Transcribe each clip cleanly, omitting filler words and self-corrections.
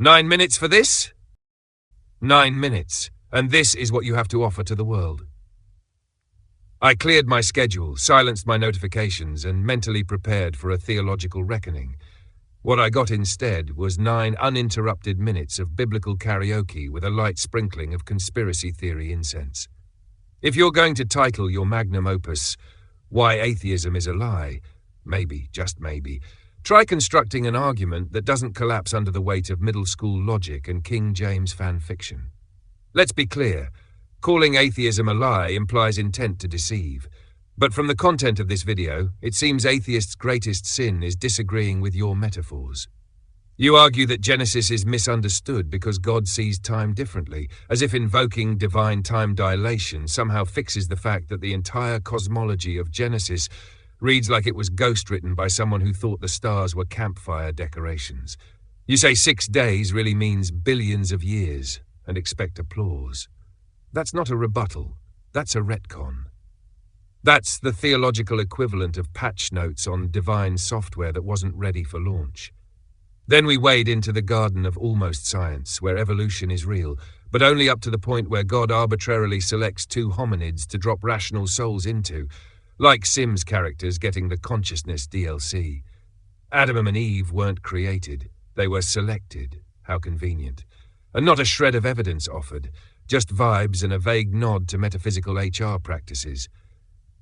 9 minutes for this? 9 minutes, and this is what you have to offer to the world. I cleared my schedule, silenced my notifications, and mentally prepared for a theological reckoning. What I got instead was 9 uninterrupted minutes of biblical karaoke with a light sprinkling of conspiracy theory incense. If you're going to title your magnum opus, Why Atheism is a Lie, maybe, just maybe, try constructing an argument that doesn't collapse under the weight of middle school logic and King James fan fiction. Let's be clear, calling atheism a lie implies intent to deceive. But from the content of this video, it seems atheists' greatest sin is disagreeing with your metaphors. You argue that Genesis is misunderstood because God sees time differently, as if invoking divine time dilation somehow fixes the fact that the entire cosmology of Genesis reads like it was ghostwritten by someone who thought the stars were campfire decorations. You say 6 days really means billions of years, and expect applause. That's not a rebuttal, that's a retcon. That's the theological equivalent of patch notes on divine software that wasn't ready for launch. Then we wade into the garden of almost science, where evolution is real, but only up to the point where God arbitrarily selects 2 hominids to drop rational souls into, like Sims characters getting the consciousness DLC. Adam and Eve weren't created, they were selected. How convenient. And not a shred of evidence offered, just vibes and a vague nod to metaphysical HR practices.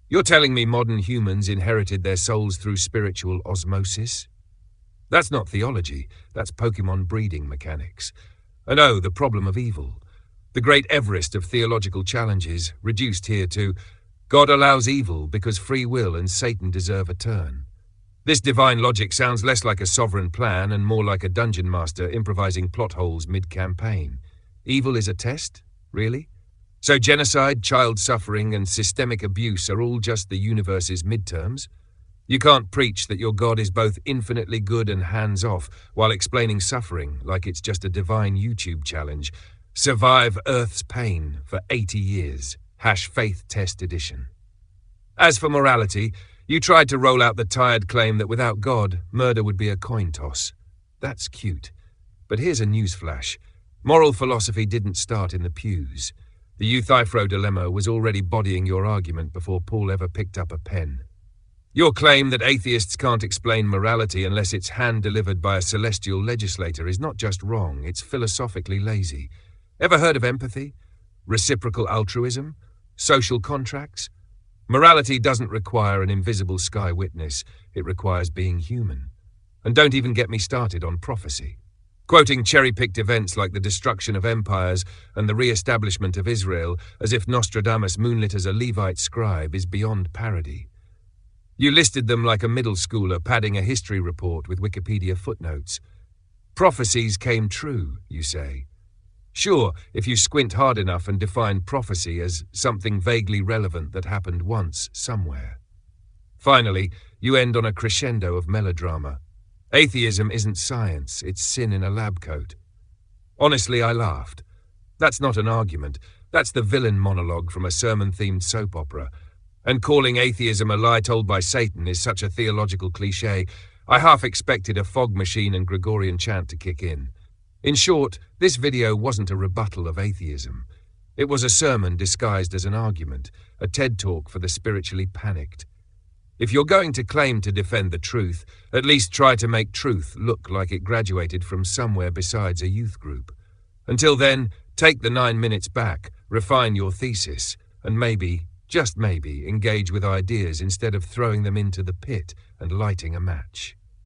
You're telling me modern humans inherited their souls through spiritual osmosis? That's not theology, that's Pokemon breeding mechanics. And oh, the problem of evil. The great Everest of theological challenges, reduced here to God allows evil because free will and Satan deserve a turn. This divine logic sounds less like a sovereign plan and more like a dungeon master improvising plot holes mid-campaign. Evil is a test? Really? So genocide, child suffering, and systemic abuse are all just the universe's midterms? You can't preach that your God is both infinitely good and hands-off while explaining suffering like it's just a divine YouTube challenge. Survive Earth's pain for 80 years. #Faith Test Edition. As for morality, you tried to roll out the tired claim that without God, murder would be a coin toss. That's cute. But here's a newsflash. Moral philosophy didn't start in the pews. The Euthyphro dilemma was already bodying your argument before Paul ever picked up a pen. Your claim that atheists can't explain morality unless it's hand-delivered by a celestial legislator is not just wrong, it's philosophically lazy. Ever heard of empathy? Reciprocal altruism? Social contracts? Morality doesn't require an invisible sky witness, it requires being human. And don't even get me started on prophecy. Quoting cherry-picked events like the destruction of empires and the re-establishment of Israel as if Nostradamus moonlit as a Levite scribe is beyond parody. You listed them like a middle schooler padding a history report with Wikipedia footnotes. Prophecies came true, you say. Sure, if you squint hard enough and define prophecy as something vaguely relevant that happened once, somewhere. Finally, you end on a crescendo of melodrama. Atheism isn't science, it's sin in a lab coat. Honestly, I laughed. That's not an argument, that's the villain monologue from a sermon-themed soap opera. And calling atheism a lie told by Satan is such a theological cliché, I half expected a fog machine and Gregorian chant to kick in. In short, this video wasn't a rebuttal of atheism. It was a sermon disguised as an argument, a TED Talk for the spiritually panicked. If you're going to claim to defend the truth, at least try to make truth look like it graduated from somewhere besides a youth group. Until then, take the 9 minutes back, refine your thesis, and maybe, just maybe, engage with ideas instead of throwing them into the pit and lighting a match.